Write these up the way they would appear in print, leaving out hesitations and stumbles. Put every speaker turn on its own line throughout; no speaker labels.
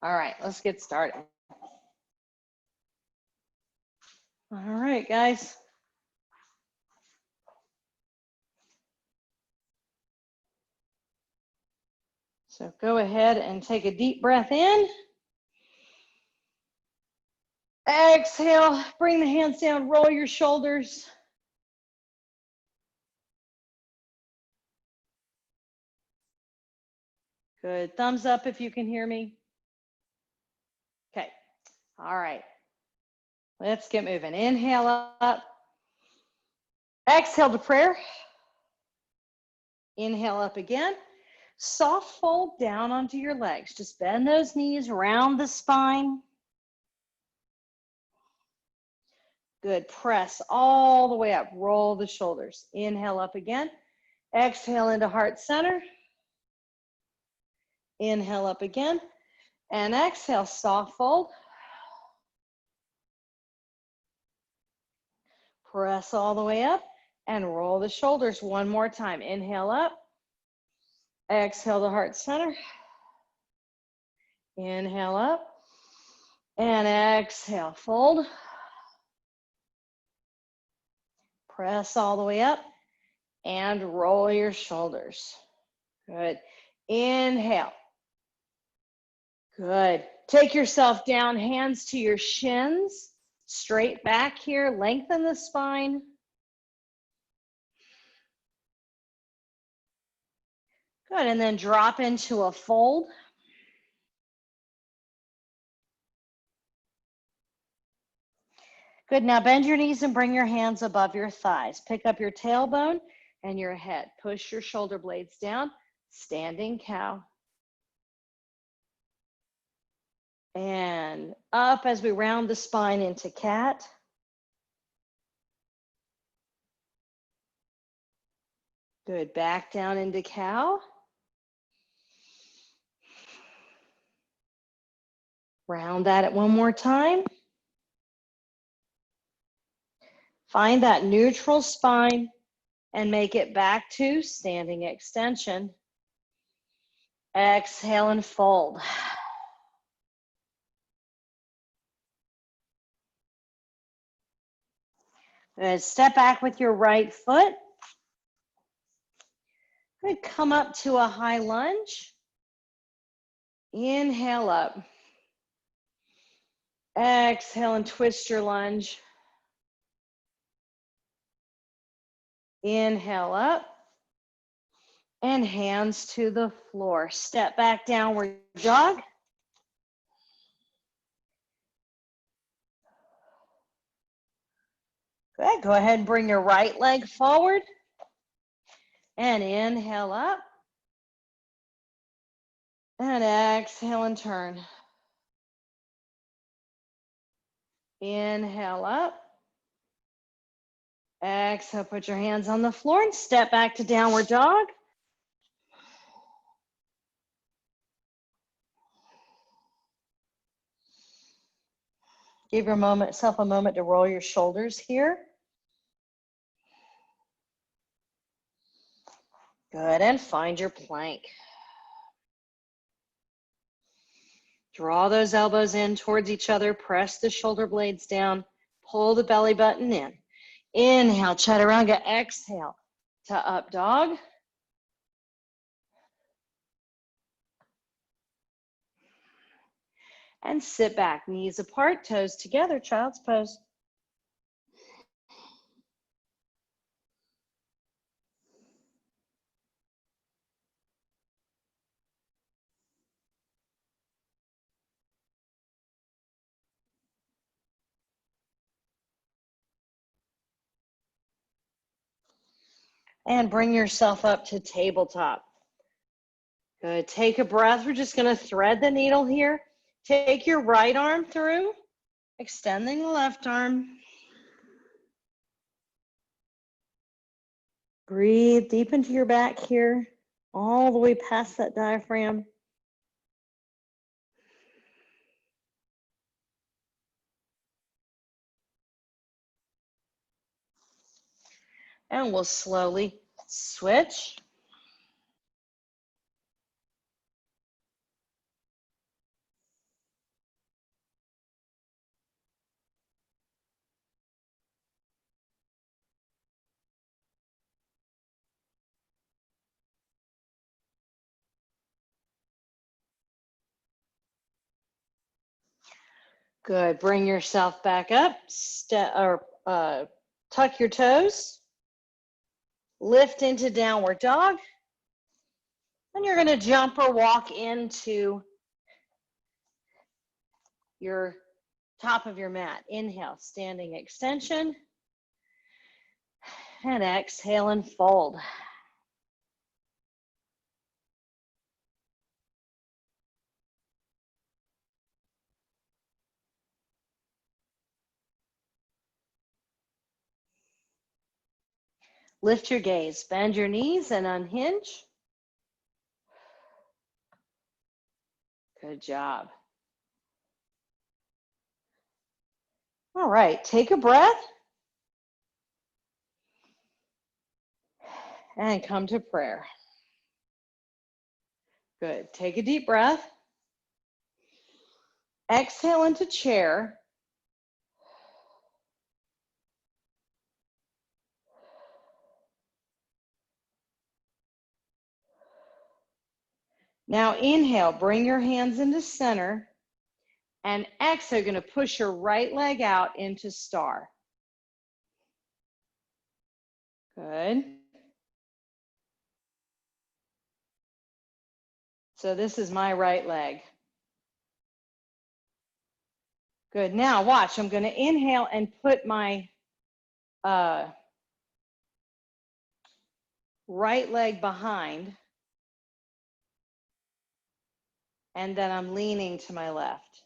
All right, let's get started. All right, guys. So go ahead and take a deep breath in. Exhale, bring the hands down, roll your shoulders. Good, thumbs up if you can hear me. Okay, all right. Let's get moving. Inhale up. Exhale to prayer. Inhale up again. Soft fold down onto your legs. Just bend those knees, round the spine. Good, press all the way up. Roll the shoulders. Inhale up again. Exhale into heart center. Inhale up again. And exhale, soft fold. Press all the way up and roll the shoulders one more time. Inhale up. Exhale to heart center. Inhale up. And exhale, fold. Press all the way up and roll your shoulders. Good. Inhale. Good. Take yourself down, hands to your shins. Straight back here, lengthen the spine. Good, and then drop into a fold. Good, now bend your knees and bring your hands above your thighs. Pick up your tailbone and your head. Push your shoulder blades down, standing cow. And up as we round the spine into cat. Good, back down into cow. Round that at one more time. Find that neutral spine and make it back to standing extension. Exhale and fold. Good, step back with your right foot. Good, come up to a high lunge. Inhale up. Exhale and twist your lunge. Inhale up. And hands to the floor. Step back, downward dog. Good, go ahead and bring your right leg forward. And inhale up. And exhale and turn. Inhale up. Exhale, put your hands on the floor and step back to downward dog. Give yourself a moment to roll your shoulders here. Good, and find your plank. Draw those elbows in towards each other, press the shoulder blades down, pull the belly button in. Inhale, chaturanga, exhale to up dog. And sit back, knees apart, toes together, child's pose. And bring yourself up to tabletop. Good, take a breath. We're just gonna thread the needle here. Take your right arm through, extending the left arm. Breathe deep into your back here, all the way past that diaphragm. And we'll slowly switch. Good. Bring yourself back up. Tuck your toes. Lift into downward dog. And you're going to jump or walk into your top of your mat. Inhale, standing extension. And exhale and fold. Lift your gaze, bend your knees and unhinge. Good job. All right, take a breath and come to prayer. Good. Take a deep breath. Exhale into chair. Now inhale, bring your hands into center, and exhale, you're going to push your right leg out into star. Good. So this is my right leg. Good. Now watch, I'm going to inhale and put my right leg behind, and then I'm leaning to my left.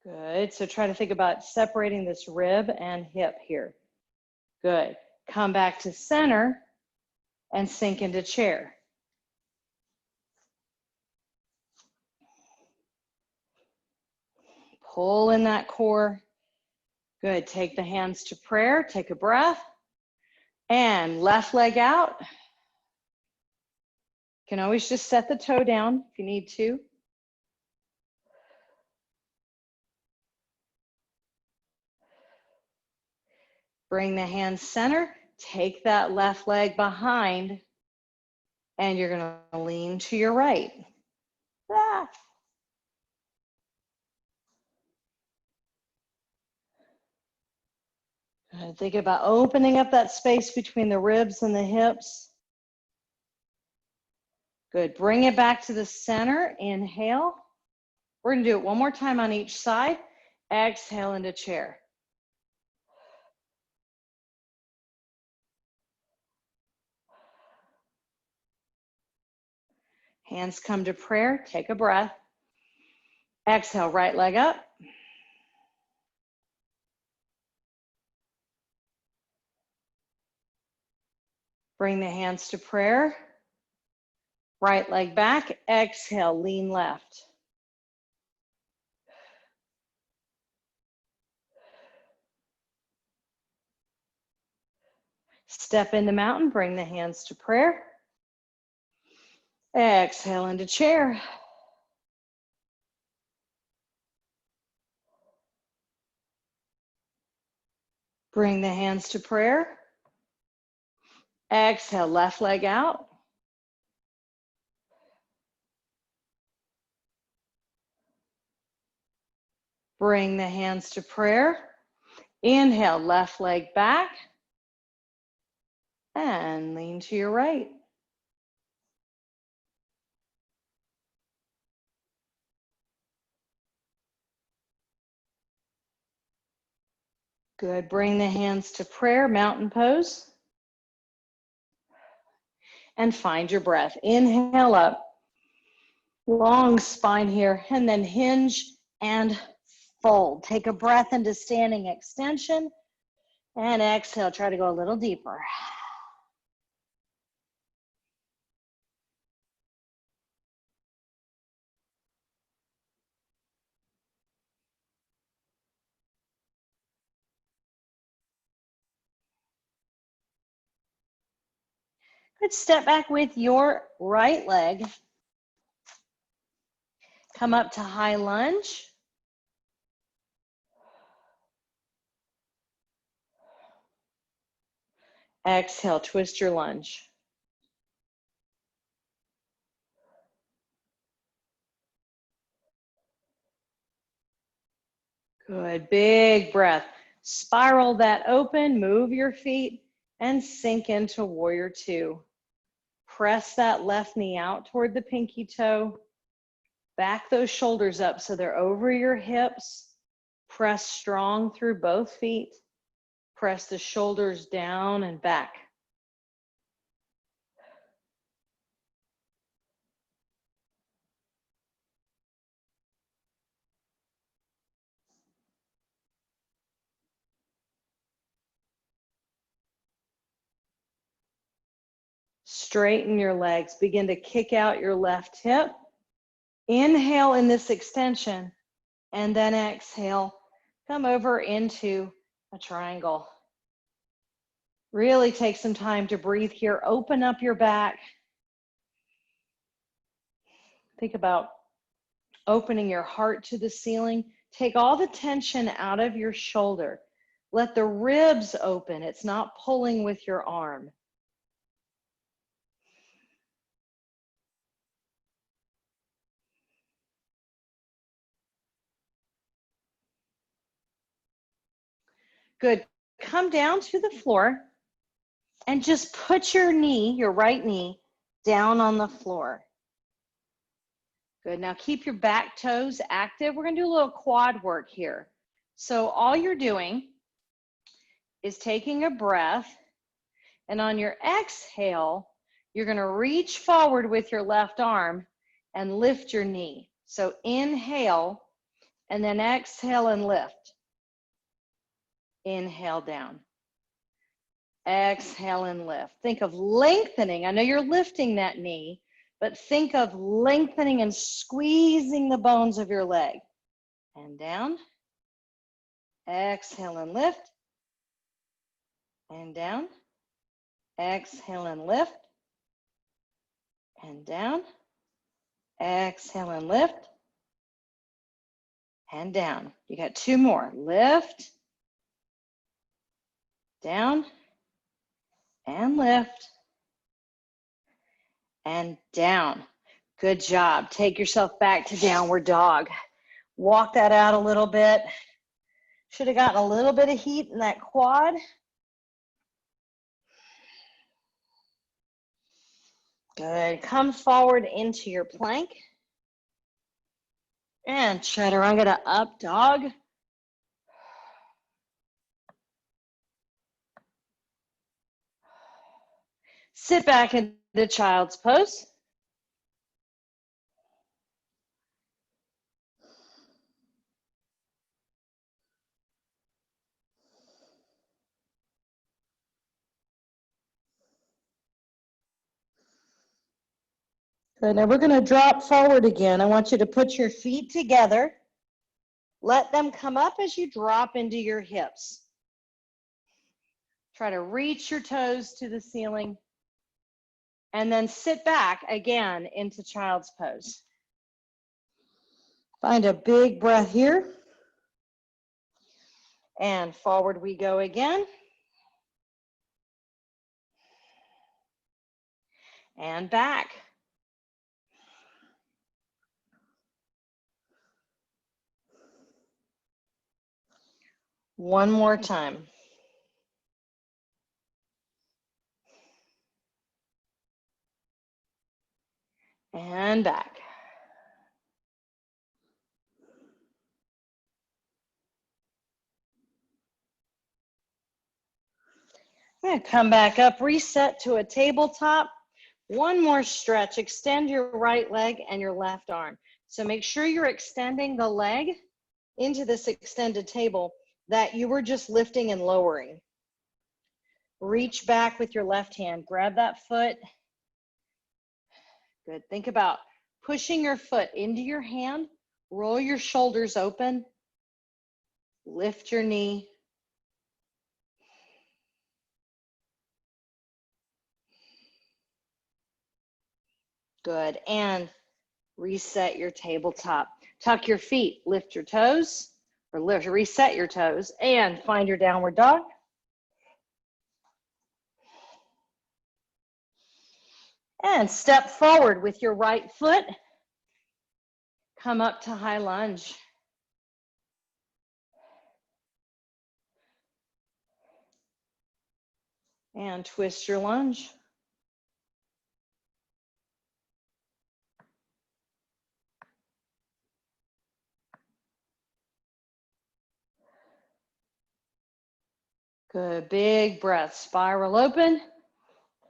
Good. So try to think about separating this rib and hip here. Good. Come back to center and sink into chair. Pull in that core. Good. Take the hands to prayer. Take a breath. And left leg out. You can always just set the toe down if you need to. Bring the hands center. Take that left leg behind. And you're going to lean to your right. Ah. Think about opening up that space between the ribs and the hips. Good. Bring it back to the center. Inhale. We're going to do it one more time on each side. Exhale into chair. Hands come to prayer. Take a breath. Exhale, right leg up. Bring the hands to prayer. Right leg back. Exhale, lean left. Step into mountain. Bring the hands to prayer. Exhale into chair. Bring the hands to prayer. Exhale, left leg out. Bring the hands to prayer. Inhale, left leg back. And lean to your right. Good. Bring the hands to prayer, mountain pose. And find your breath. Inhale up. Long spine here. And then hinge and fold. Take a breath into standing extension. And exhale. Try to go a little deeper. Good. Step back with your right leg. Come up to high lunge. Exhale, twist your lunge. Good, big breath. Spiral that open, move your feet, and sink into warrior two. Press that left knee out toward the pinky toe. Back those shoulders up so they're over your hips. Press strong through both feet. Press the shoulders down and back. Straighten your legs. Begin to kick out your left hip. Inhale in this extension, and then exhale. Come over into a triangle. Really take some time to breathe here. Open up your back. Think about opening your heart to the ceiling. Take all the tension out of your shoulder. Let the ribs open. It's not pulling with your arm. Good. Come down to the floor and just put your knee, your right knee, down on the floor. Good. Now keep your back toes active. We're going to do a little quad work here. So all you're doing is taking a breath, and on your exhale, you're going to reach forward with your left arm and lift your knee. So inhale, and then exhale and lift. Inhale down. Exhale and lift. Think of lengthening. I know you're lifting that knee, but think of lengthening and squeezing the bones of your leg. And down. Exhale and lift. And down. Exhale and lift. And down. Exhale and lift. And down. You got two more. Lift. Down. And lift. And down. Good job. Take yourself back to downward dog. Walk that out a little bit. Should have gotten a little bit of heat in that quad. Good. Come forward into your plank. And chaturanga up dog. Sit back into child's pose. Good. Now we're going to drop forward again. I want you to put your feet together. Let them come up as you drop into your hips. Try to reach your toes to the ceiling. And then sit back again into child's pose. Find a big breath here. And forward we go again. And back. One more time. And back. I'm going to come back up, reset to a tabletop. One more stretch. Extend your right leg and your left arm. So make sure you're extending the leg into this extended table that you were just lifting and lowering. Reach back with your left hand. Grab that foot. Good. Think about pushing your foot into your hand. Roll your shoulders open. Lift your knee. Good. And reset your tabletop. Tuck your feet. Lift your toes, or reset your toes, and find your downward dog. And step forward with your right foot. Come up to high lunge. And twist your lunge. Good, big breath, spiral open,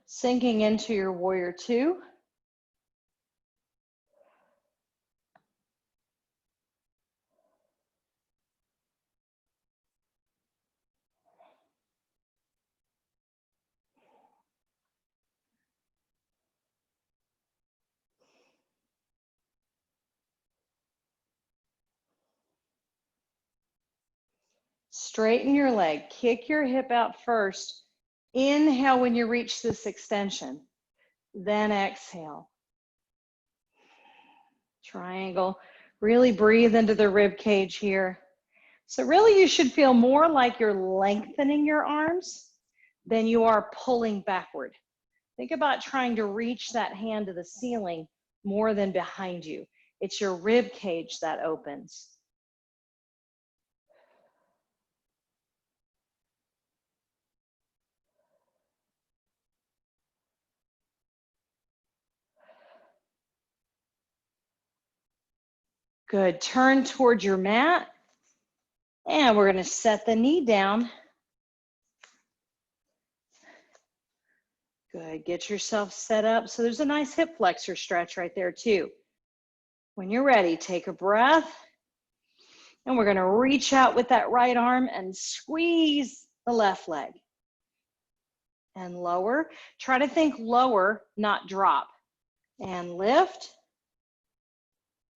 sinking into your warrior two. Straighten your leg, kick your hip out first. Inhale when you reach this extension, then exhale. Triangle, really breathe into the rib cage here. So really you should feel more like you're lengthening your arms than you are pulling backward. Think about trying to reach that hand to the ceiling more than behind you. It's your rib cage that opens. Good, turn towards your mat. And we're gonna set the knee down. Good, get yourself set up. So there's a nice hip flexor stretch right there too. When you're ready, take a breath. And we're gonna reach out with that right arm and squeeze the left leg. And lower, try to think lower, not drop. And lift.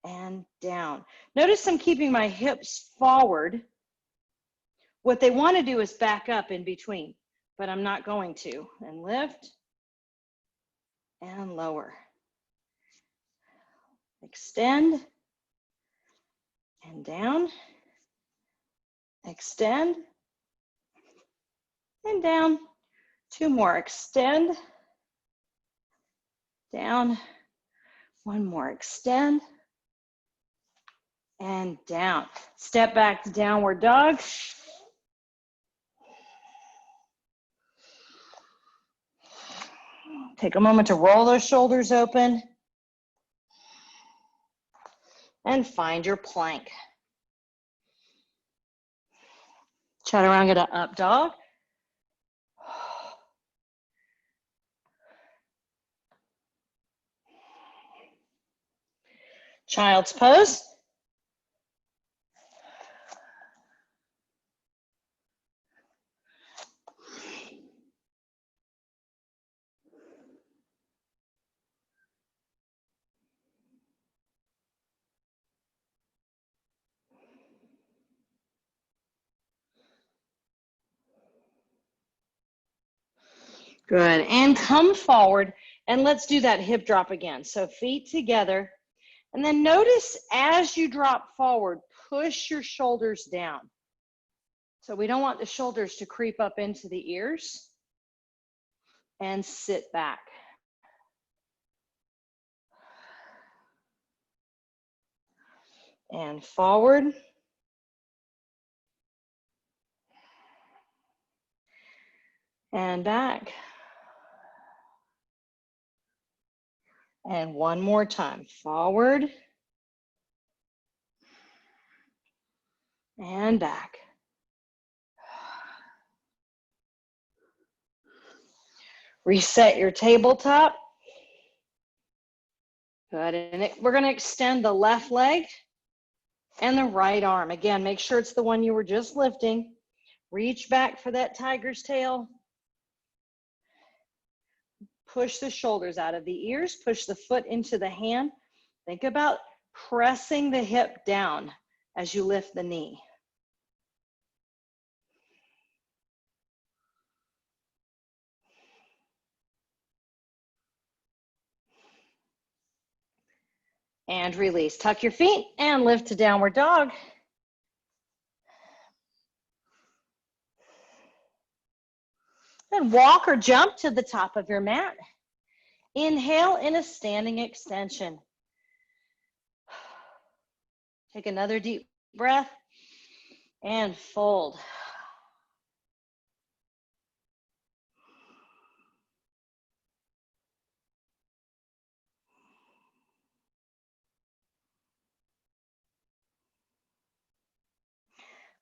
And down. Notice I'm keeping my hips forward. What they want to do is back up in between, but I'm not going to. And lift and lower. Extend and down. Extend and down. Two more. Extend, down. One more. Extend and down. Step back to downward dog. Take a moment to roll those shoulders open and find your plank. Chaturanga to up dog. Child's pose. Good, and come forward and let's do that hip drop again. So feet together, and then notice as you drop forward, push your shoulders down. So we don't want the shoulders to creep up into the ears, and sit back. And forward. And back. And one more time, forward. And back. Reset your tabletop. Good, and we're gonna extend the left leg and the right arm. Again, make sure it's the one you were just lifting. Reach back for that tiger's tail. Push the shoulders out of the ears, push the foot into the hand. Think about pressing the hip down as you lift the knee. And release. Tuck your feet and lift to downward dog. Then walk or jump to the top of your mat. Inhale in a standing extension. Take another deep breath and fold.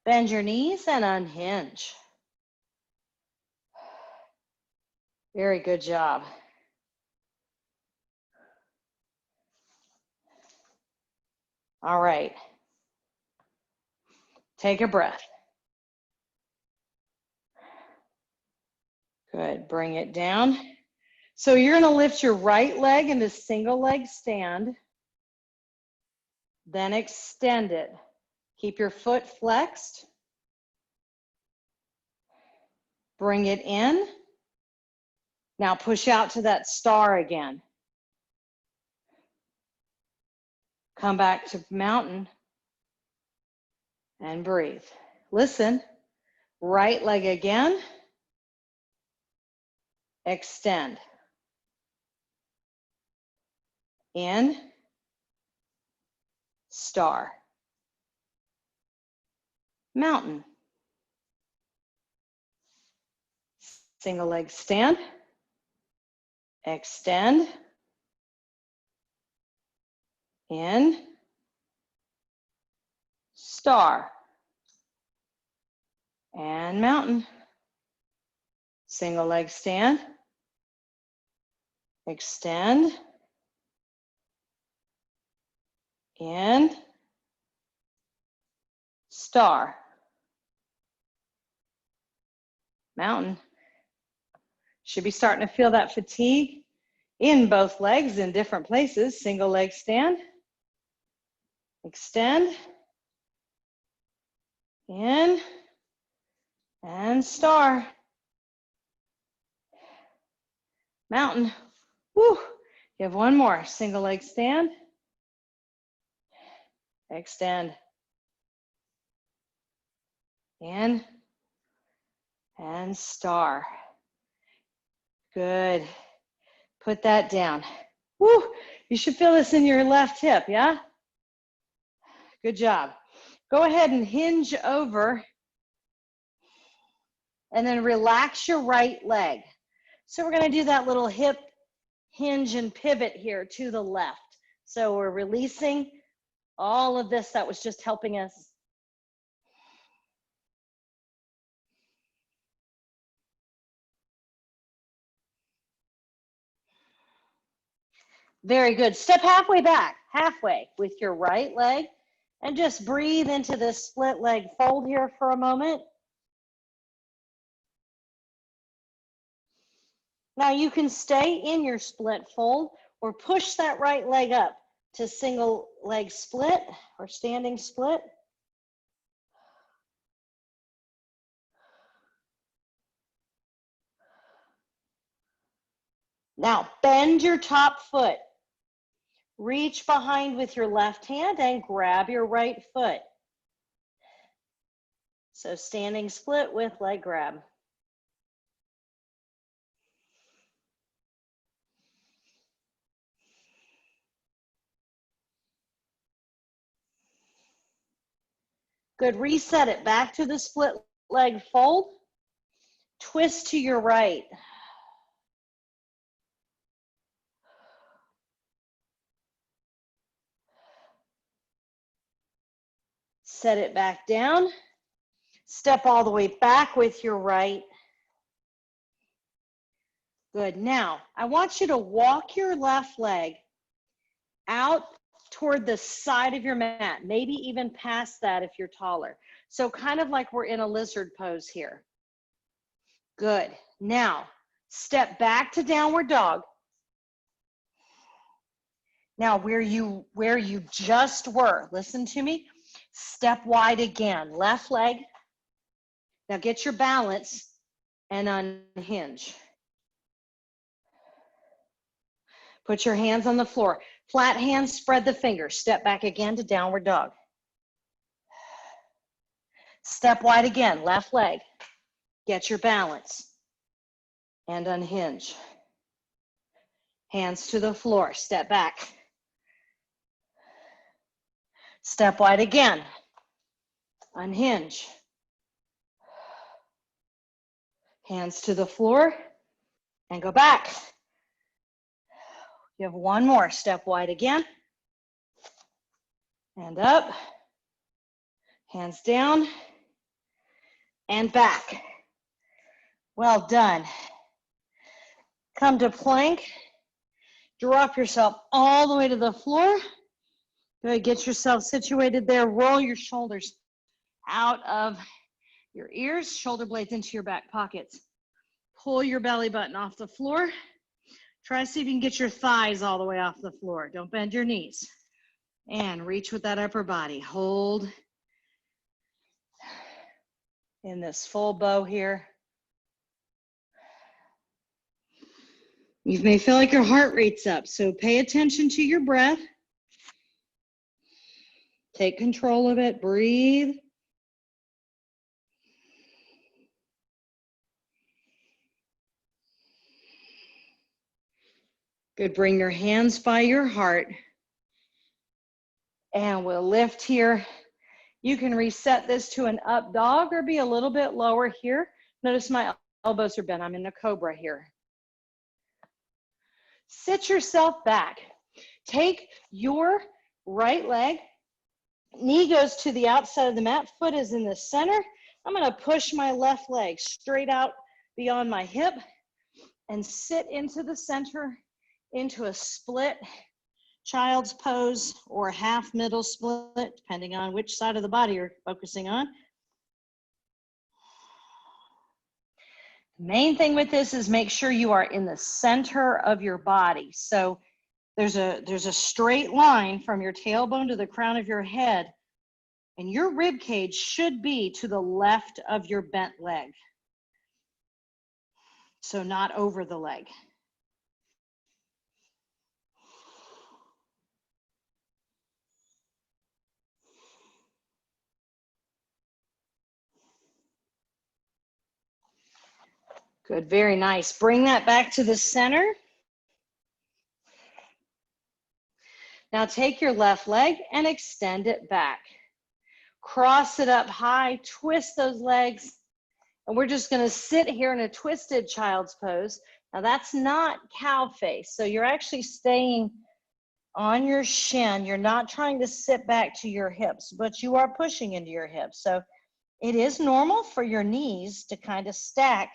Bend your knees and unhinge. Very good job. All right. Take a breath. Good. Bring it down. So you're going to lift your right leg into single leg stand. Then extend it. Keep your foot flexed. Bring it in. Now push out to that star again. Come back to mountain and breathe. Listen. Right leg again. Extend. In. Star. Mountain. Single leg stand. Extend. In. Star. And mountain. Single leg stand. Extend. In. Star. Mountain. Should be starting to feel that fatigue in both legs in different places. Single leg stand. Extend. In. And star. Mountain. Woo. You have one more. Single leg stand. Extend. In. And star. Good. Put that down. Woo. You should feel this in your left hip, yeah? Good job. Go ahead and hinge over and then relax your right leg. So we're going to do that little hip hinge and pivot here to the left. So we're releasing all of this that was just helping us. Very good. Step halfway back, halfway with your right leg, and just breathe into this split leg fold here for a moment. Now you can stay in your split fold or push that right leg up to single leg split or standing split. Now bend your top foot. Reach behind with your left hand and grab your right foot. So standing split with leg grab. Good, reset it back to the split leg fold. Twist to your right. Set it back down. Step all the way back with your right. Good, now I want you to walk your left leg out toward the side of your mat, maybe even past that if you're taller. So kind of like we're in a lizard pose here. Good. Now, step back to downward dog. Now, where you just were, listen to me. Step wide again, left leg. Now get your balance and unhinge. Put your hands on the floor. Flat hands, spread the fingers. Step back again to downward dog. Step wide again, left leg. Get your balance and unhinge. Hands to the floor, step back. Step wide again, unhinge. Hands to the floor and go back. You have one more, step wide again. And up, hands down, and back. Well done. Come to plank. Drop yourself all the way to the floor. Good, get yourself situated there. Roll your shoulders out of your ears, shoulder blades into your back pockets. Pull your belly button off the floor. Try to see if you can get your thighs all the way off the floor. Don't bend your knees. And reach with that upper body. Hold in this full bow here. You may feel like your heart rate's up, so pay attention to your breath. Take control of it. Breathe. Good. Bring your hands by your heart. And we'll lift here. You can reset this to an up dog or be a little bit lower here. Notice my elbows are bent. I'm in a cobra here. Sit yourself back. Take your right leg. Knee goes to the outside of the mat. Foot is in the center. I'm going to push my left leg straight out beyond my hip and sit into the center into a split child's pose or half middle split, depending on which side of the body you're focusing on. The main thing with this is make sure you are in the center of your body. So there's a straight line from your tailbone to the crown of your head, and your rib cage should be to the left of your bent leg. So not over the leg. Good, very nice. Bring that back to the center. Now take your left leg and extend it back. Cross it up high, twist those legs, and we're just gonna sit here in a twisted child's pose. Now that's not cow face, so you're actually staying on your shin. You're not trying to sit back to your hips, but you are pushing into your hips. So it is normal for your knees to kind of stack,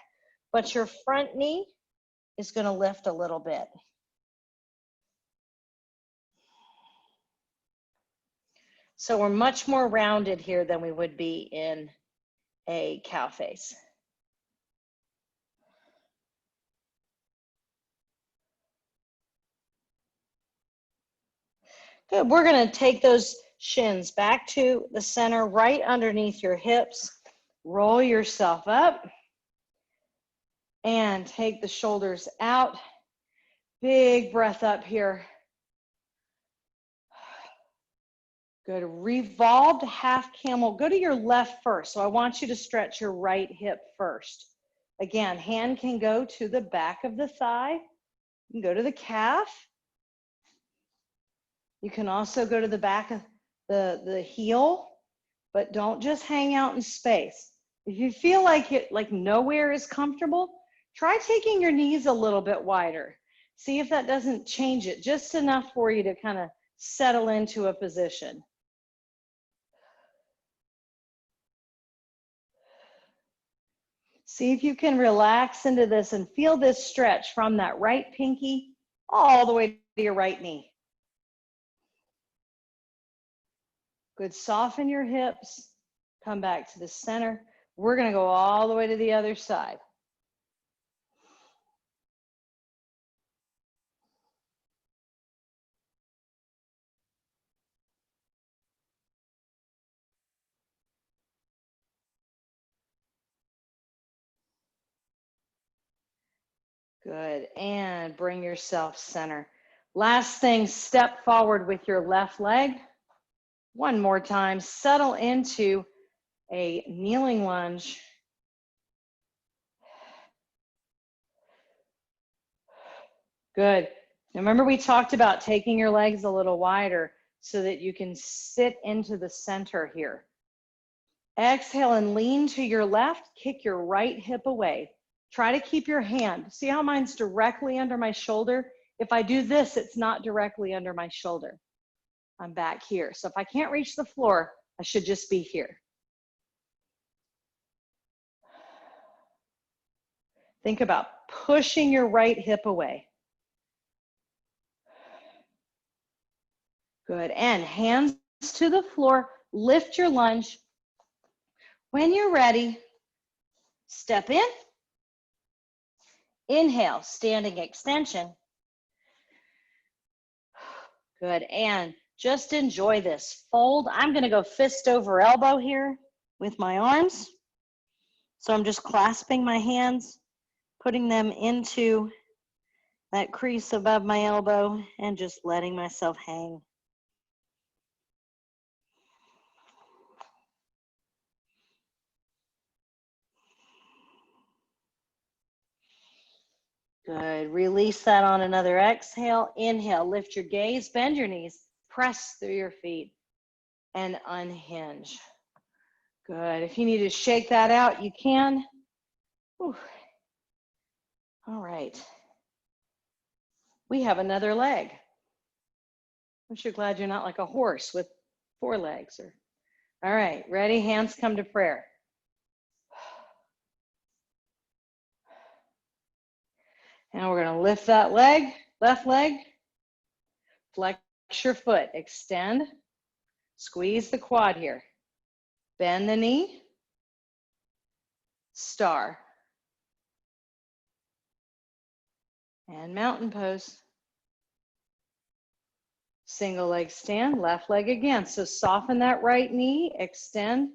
but your front knee is gonna lift a little bit. So we're much more rounded here than we would be in a cow face. Good, we're gonna take those shins back to the center, right underneath your hips. Roll yourself up and take the shoulders out. Big breath up here. Good, revolved half camel. Go to your left first. So I want you to stretch your right hip first. Again, hand can go to the back of the thigh. You can go to the calf. You can also go to the back of the heel, but don't just hang out in space. If you feel like nowhere is comfortable, try taking your knees a little bit wider. See if that doesn't change it just enough for you to kind of settle into a position. See if you can relax into this and feel this stretch from that right pinky all the way to your right knee. Good, soften your hips, come back to the center. We're gonna go all the way to the other side. Good, and bring yourself center. Last thing, step forward with your left leg. One more time, settle into a kneeling lunge. Good. Now remember we talked about taking your legs a little wider so that you can sit into the center here. Exhale and lean to your left, kick your right hip away. Try to keep your hand. See how mine's directly under my shoulder? If I do this, it's not directly under my shoulder. I'm back here. So if I can't reach the floor, I should just be here. Think about pushing your right hip away. Good, and hands to the floor, lift your lunge. When you're ready, step in. Inhale, standing extension. Good, and just enjoy this. Fold, I'm gonna go fist over elbow here with my arms. So I'm just clasping my hands, putting them into that crease above my elbow and just letting myself hang. Good, release that on another exhale. Inhale, lift your gaze, bend your knees, press through your feet and unhinge. Good, if you need to shake that out, you can. Whew. All right, we have another leg. I'm sure glad you're not like a horse with 4 legs. All right, ready? Hands come to prayer. Now we're gonna lift that leg, left leg, flex your foot, extend, squeeze the quad here, bend the knee, star, and mountain pose. Single leg stand, left leg again. So soften that right knee, extend,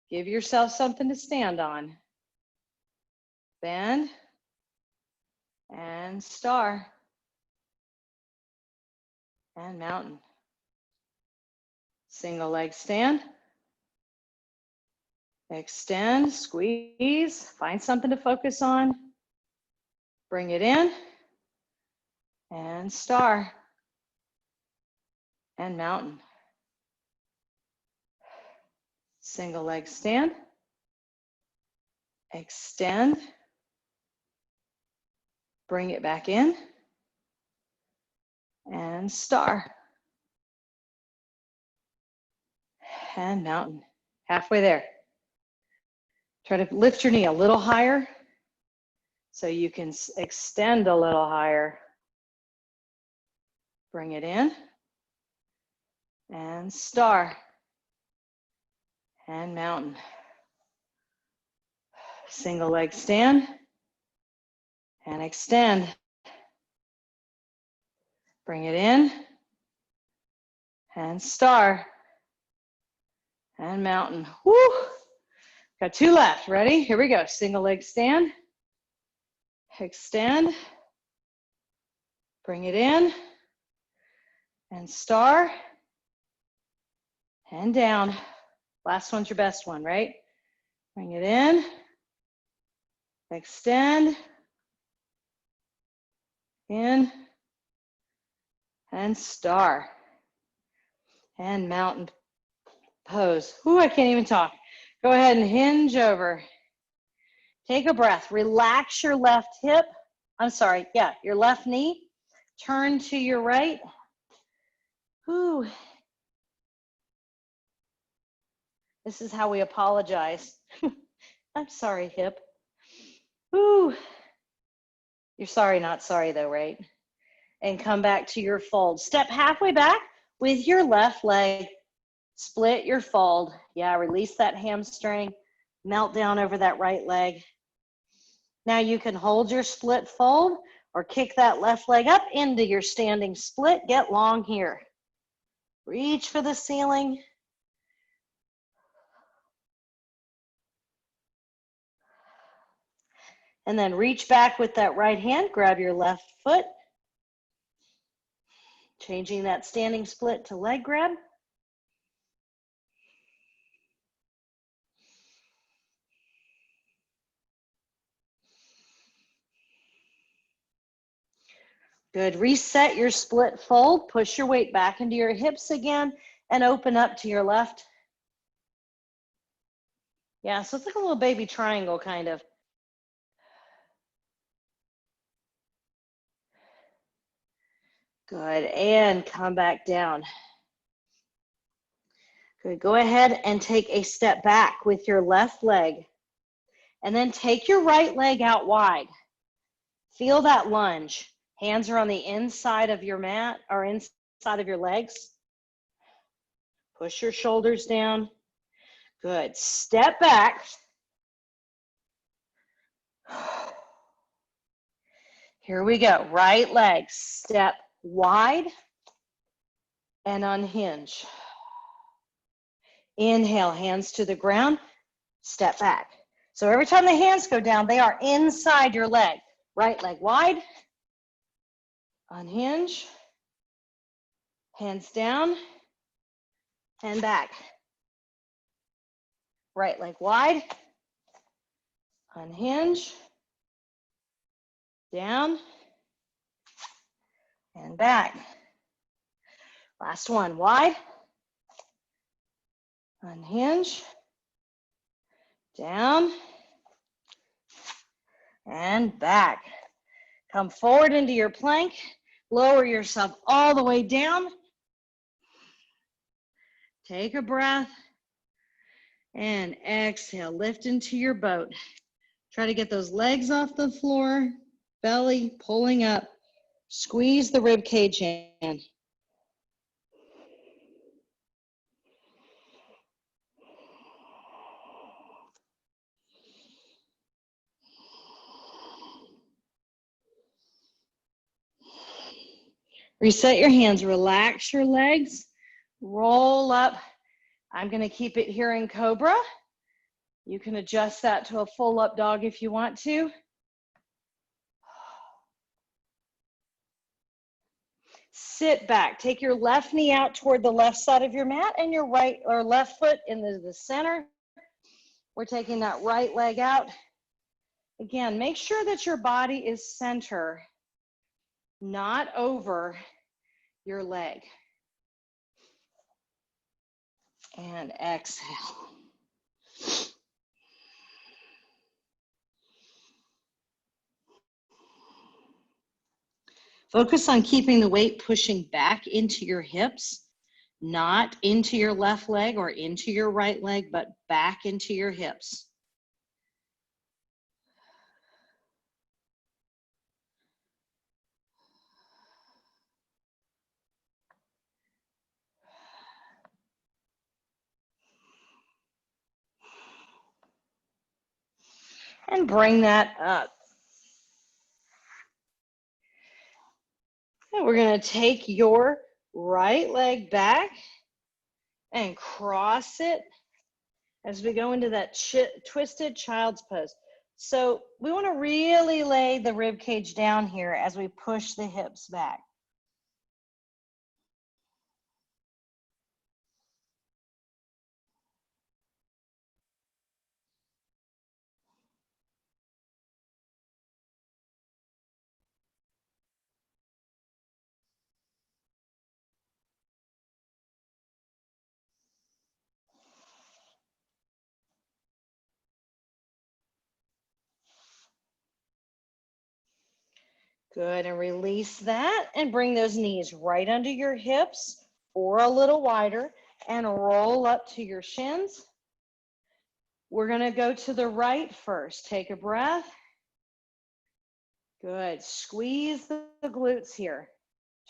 give yourself something to stand on. Bend, and star, and mountain. Single leg stand, extend, squeeze, find something to focus on, bring it in, and star, and mountain. Single leg stand, extend, bring it back in, and star, and mountain. Halfway there. Try to lift your knee a little higher so you can extend a little higher. Bring it in, and star, and mountain. Single leg stand, and extend. Bring it in, and star, and mountain. Woo! Got 2 left. Ready? Here we go. Single leg stand, extend, bring it in, and star, and down. Last one's your best one, right? Bring it in, extend, in, and star, and mountain pose. Ooh, I can't even talk. Go ahead and hinge over. Take a breath. Relax your left hip. I'm sorry, yeah, your left knee. Turn to your right. Ooh. This is how we apologize. I'm sorry, hip. Ooh. You're sorry, not sorry though, right? And come back to your fold. Step halfway back with your left leg. Split your fold. Yeah, release that hamstring. Melt down over that right leg. Now you can hold your split fold or kick that left leg up into your standing split. Get long here. Reach for the ceiling. And then reach back with that right hand. Grab your left foot. Changing that standing split to leg grab. Good. Reset your split fold. Push your weight back into your hips again and open up to your left. Yeah, so it's like a little baby triangle kind of. Good. And come back down. Good. Go ahead and take a step back with your left leg. And then take your right leg out wide. Feel that lunge. Hands are on the inside of your mat or inside of your legs. Push your shoulders down. Good. Step back. Here we go. Right leg, step wide and unhinge. Inhale, hands to the ground, step back. So every time the hands go down, they are inside your leg. Right leg wide, unhinge, hands down, and back. Right leg wide, unhinge, down, and back. Last one, wide, unhinge, down, and back. Come forward into your plank, lower yourself all the way down. Take a breath, and exhale, lift into your boat. Try to get those legs off the floor, belly pulling up. Squeeze the rib cage in. Reset your hands, relax your legs, roll up. I'm going to keep it here in Cobra. You can adjust that to a full up dog if you want to. Sit back, take your left knee out toward the left side of your mat and your right or left foot into the center. We're taking that right leg out. Again, make sure that your body is center, not over your leg. And exhale. Focus on keeping the weight pushing back into your hips, not into your left leg or into your right leg, but back into your hips. And bring that up. And we're going to take your right leg back and cross it as we go into that twisted child's pose. So we want to really lay the rib cage down here as we push the hips back. Good, and release that and bring those knees right under your hips or a little wider and roll up to your shins. We're going to go to the right first. Take a breath. Good, squeeze the glutes here.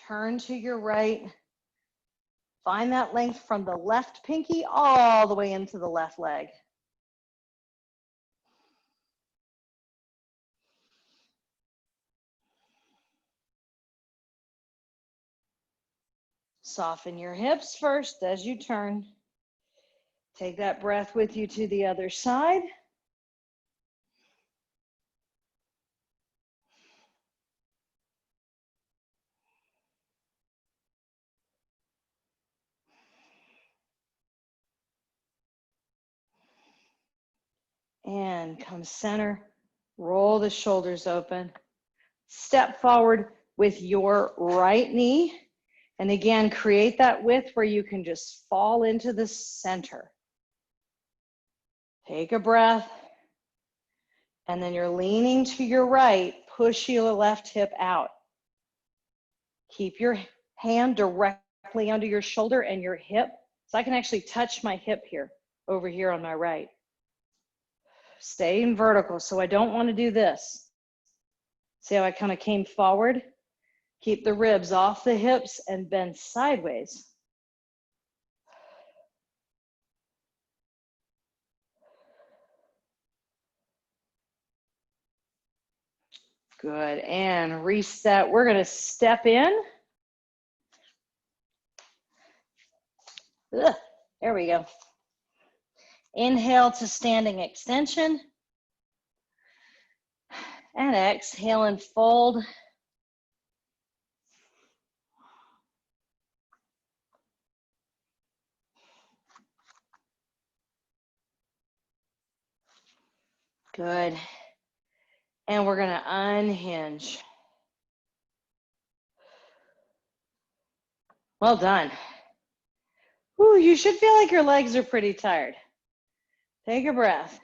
Turn to your right. Find that length from the left pinky all the way into the left leg. Soften your hips first as you turn. Take that breath with you to the other side. And come center. Roll the shoulders open. Step forward with your right knee. And again, create that width where you can just fall into the center. Take a breath. And then you're leaning to your right. Push your left hip out. Keep your hand directly under your shoulder and your hip. So I can actually touch my hip here, over here on my right. Stay in vertical, so I don't want to do this. See how I kind of came forward? Keep the ribs off the hips and bend sideways. Good, and reset. We're gonna step in. Ugh, there we go. Inhale to standing extension. And exhale and fold. Good. And we're gonna unhinge. Well done. Ooh, you should feel like your legs are pretty tired. Take a breath.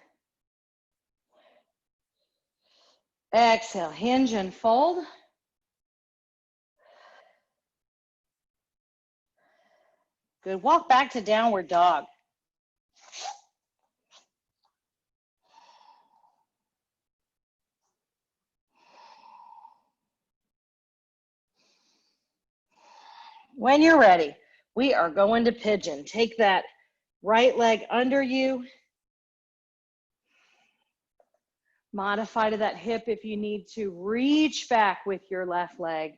Exhale, hinge and fold. Good, walk back to downward dog. When you're ready, we are going to pigeon. Take that right leg under you. Modify to that hip if you need to. Reach back with your left leg.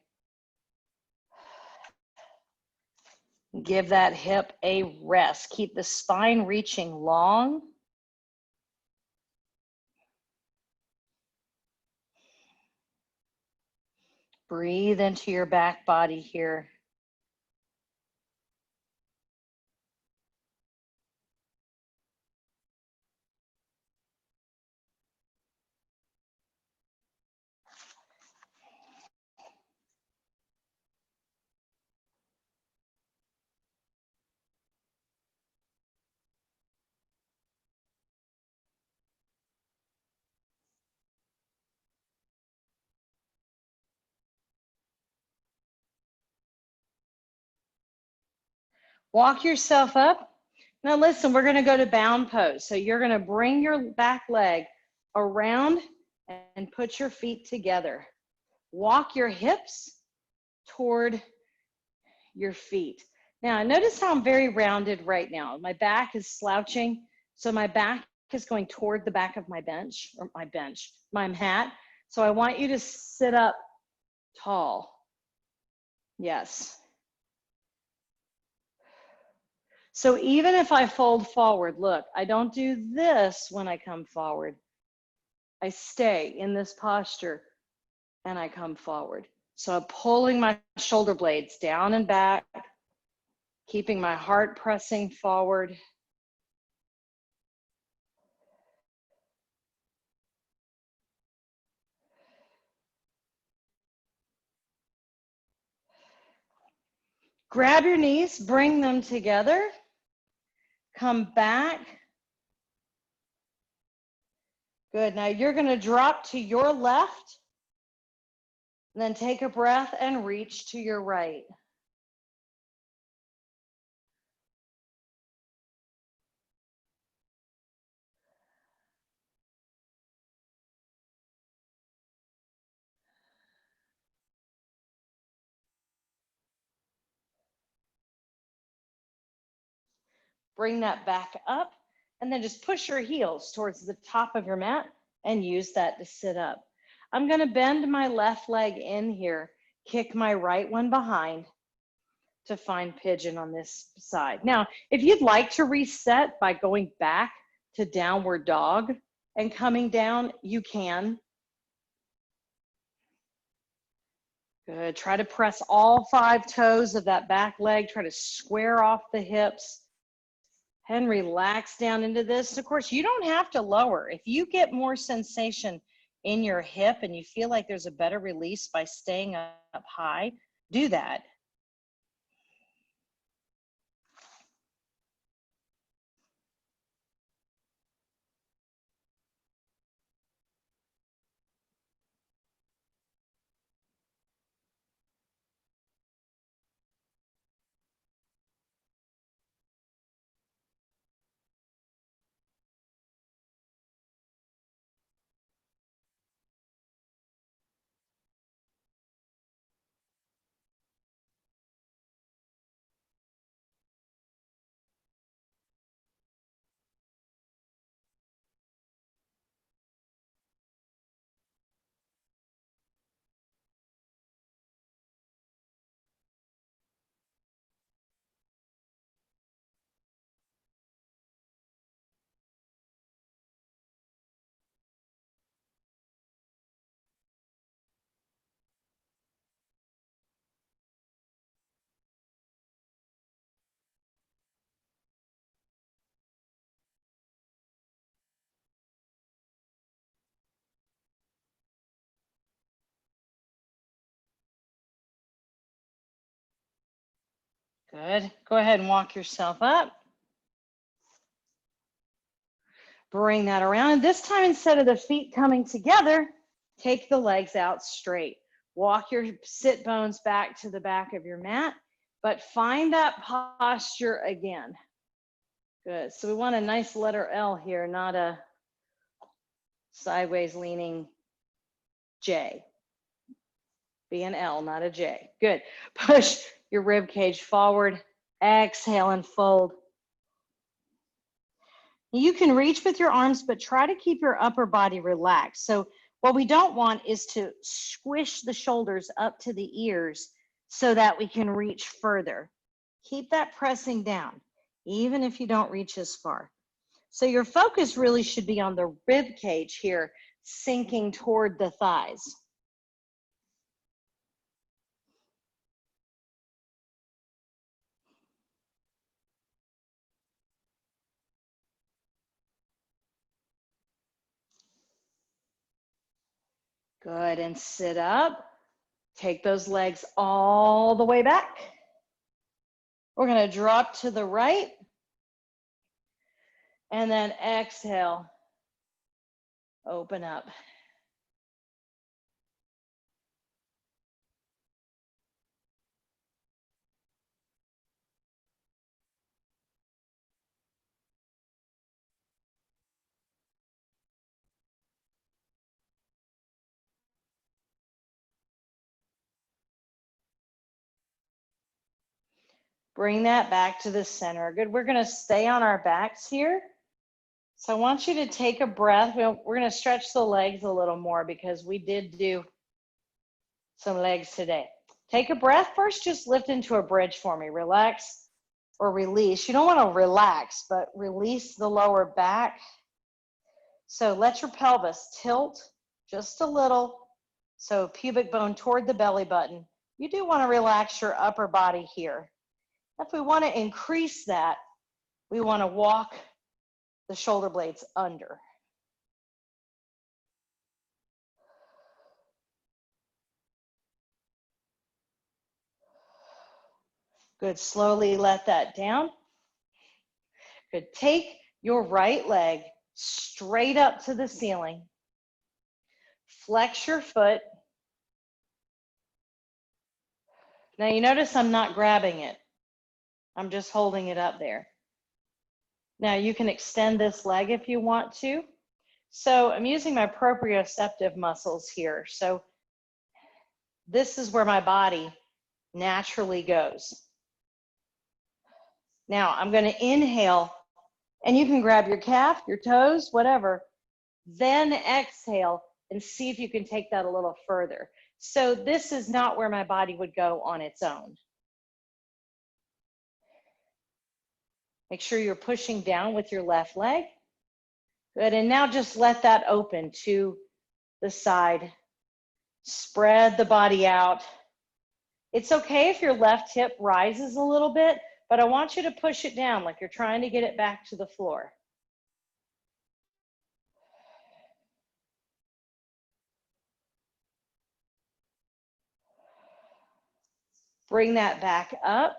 Give that hip a rest. Keep the spine reaching long. Breathe into your back body here. Walk yourself up. Now listen, we're gonna go to bound pose. So you're gonna bring your back leg around and put your feet together. Walk your hips toward your feet. Now notice how I'm very rounded right now. My back is slouching. So my back is going toward the back of my bench, or my mat. So I want you to sit up tall. Yes. So even if I fold forward, look, I don't do this when I come forward. I stay in this posture and I come forward. So I'm pulling my shoulder blades down and back, keeping my heart pressing forward. Grab your knees, bring them together, come back. Good, now you're gonna drop to your left, then take a breath and reach to your right. Bring that back up and then just push your heels towards the top of your mat and use that to sit up. I'm gonna bend my left leg in here, kick my right one behind to find pigeon on this side. Now, if you'd like to reset by going back to downward dog and coming down, you can. Good, try to press all 5 toes of that back leg, try to square off the hips. And relax down into this. Of course, you don't have to lower. If you get more sensation in your hip and you feel like there's a better release by staying up high, do that. Good. Go ahead and walk yourself up. Bring that around. And this time, instead of the feet coming together, take the legs out straight. Walk your sit bones back to the back of your mat, but find that posture again. Good. So we want a nice letter L here, not a sideways leaning J. Be an L, not a J. Good. Push your rib cage forward. Exhale and fold. You can reach with your arms, but try to keep your upper body relaxed. So what we don't want is to squish the shoulders up to the ears so that we can reach further. Keep that pressing down, even if you don't reach as far. So your focus really should be on the rib cage here, sinking toward the thighs. Good, and sit up. Take those legs all the way back. We're gonna drop to the right, and then exhale, open up. Bring that back to the center. Good, we're gonna stay on our backs here. So I want you to take a breath. We're gonna stretch the legs a little more because we did do some legs today. Take a breath first, just lift into a bridge for me. Relax or release. You don't wanna relax, but release the lower back. So let your pelvis tilt just a little. So pubic bone toward the belly button. You do wanna relax your upper body here. If we wanna increase that, we wanna walk the shoulder blades under. Good, slowly let that down. Good, take your right leg straight up to the ceiling. Flex your foot. Now you notice I'm not grabbing it. I'm just holding it up there. Now you can extend this leg if you want to. So I'm using my proprioceptive muscles here. So this is where my body naturally goes. Now I'm going to inhale, and you can grab your calf, your toes, whatever. Then exhale and see if you can take that a little further. So this is not where my body would go on its own. Make sure you're pushing down with your left leg. Good, and now just let that open to the side. Spread the body out. It's okay if your left hip rises a little bit, but I want you to push it down like you're trying to get it back to the floor. Bring that back up.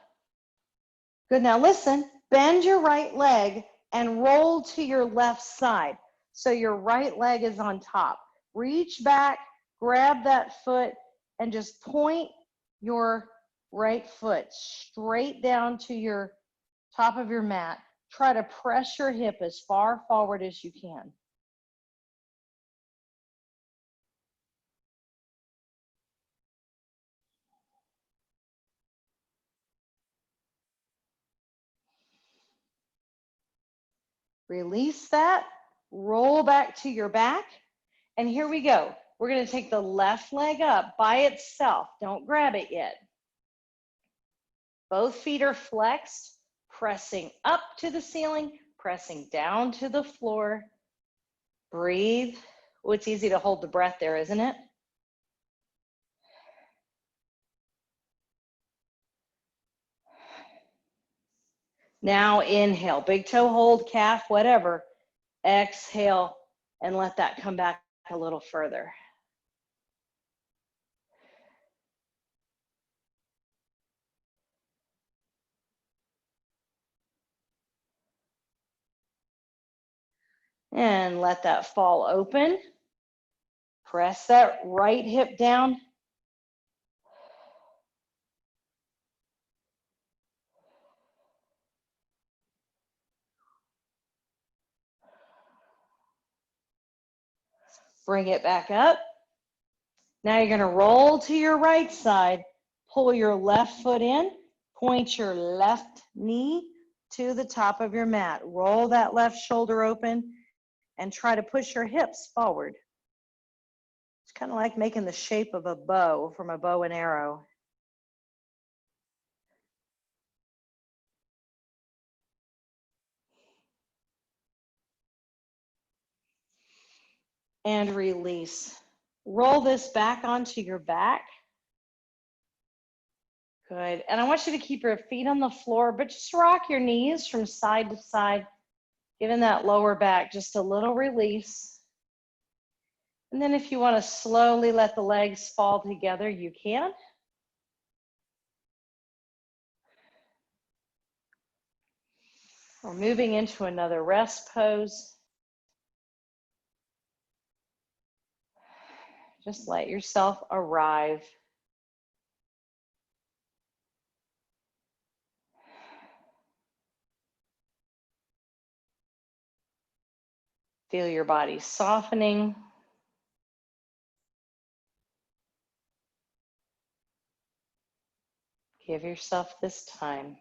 Good, now listen, bend your right leg and roll to your left side. So your right leg is on top. Reach back, grab that foot, and just point your right foot straight down to your top of your mat. Try to press your hip as far forward as you can. Release that, roll back to your back, and here we go. We're going to take the left leg up by itself. Don't grab it yet. Both feet are flexed, pressing up to the ceiling, pressing down to the floor. Breathe. Oh, it's easy to hold the breath there, isn't it? Now inhale, big toe hold, calf, whatever. Exhale and let that come back a little further. And let that fall open. Press that right hip down. Bring it back up. Now you're going to roll to your right side. Pull your left foot in. Point your left knee to the top of your mat. Roll that left shoulder open and try to push your hips forward. It's kind of like making the shape of a bow from a bow and arrow. And release. Roll this back onto your back. Good. And I want you to keep your feet on the floor, but just rock your knees from side to side, giving that lower back just a little release. And then if you want to slowly let the legs fall together, you can. We're moving into another rest pose. Just let yourself arrive. Feel your body softening. Give yourself this time.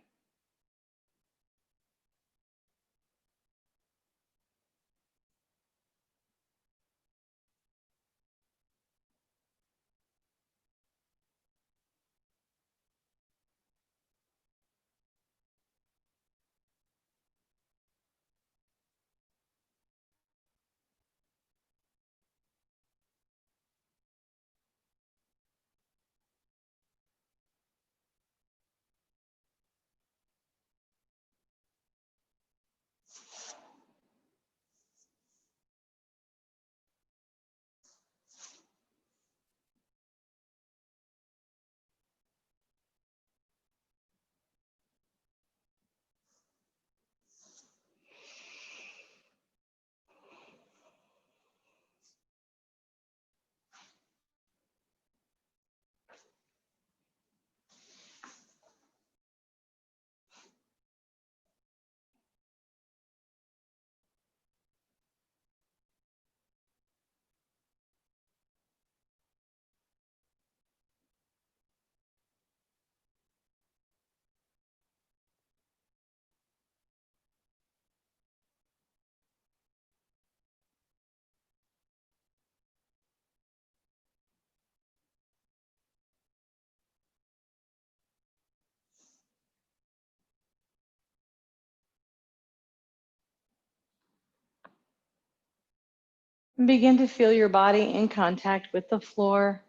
And begin to feel your body in contact with the floor.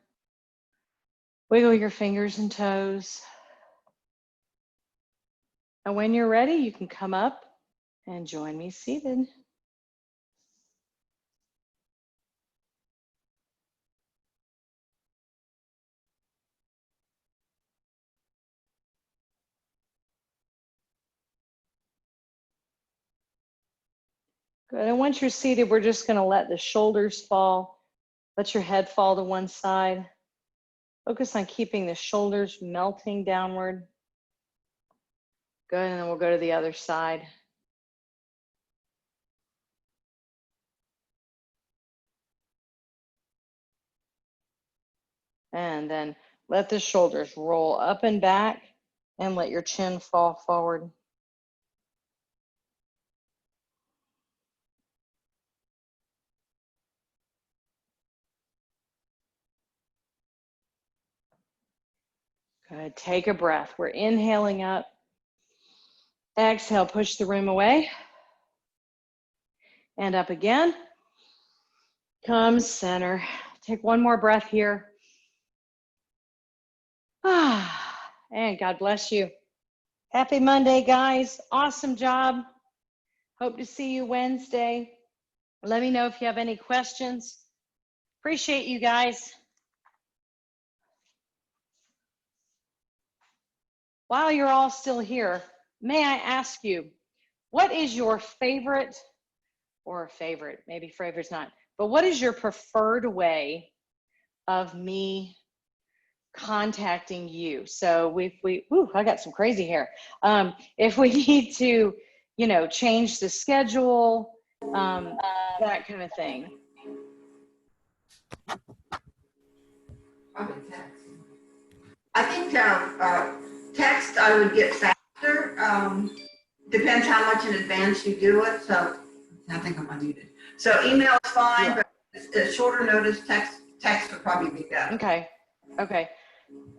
Wiggle your fingers and toes. And when you're ready, you can come up and join me seated. Good. And once you're seated, we're just going to let the shoulders fall. Let your head fall to one side. Focus on keeping the shoulders melting downward. Good. And then we'll go to the other side. And then let the shoulders roll up and back and let your chin fall forward. Good. Take a breath. We're inhaling up. Exhale, push the room away. And up again. Come center. Take one more breath here. And God bless you. Happy Monday, guys. Awesome job. Hope to see you Wednesday. Let me know if you have any questions. Appreciate you guys. While you're all still here, may I ask you, what is your favorite or a favorite. Maybe favorite's not. But what is your preferred way of me contacting you? So I got some crazy hair. If we need to, change the schedule, that kind of thing.
Probably text. I think text I would get faster. Depends how much in advance you do it. So I think I'm unmuted. So email is fine, but a shorter notice text would probably be better.
Okay.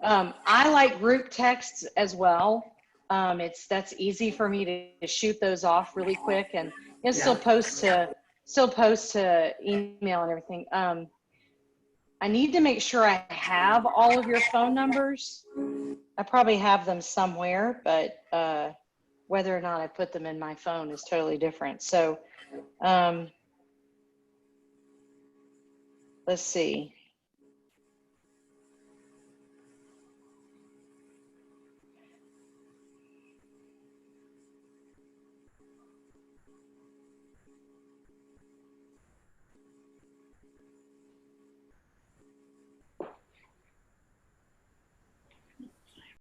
I like group texts as well. That's easy for me to shoot those off really quick, and still post to email and everything. I need to make sure I have all of your phone numbers. I probably have them somewhere, but whether or not I put them in my phone is totally different. So let's see.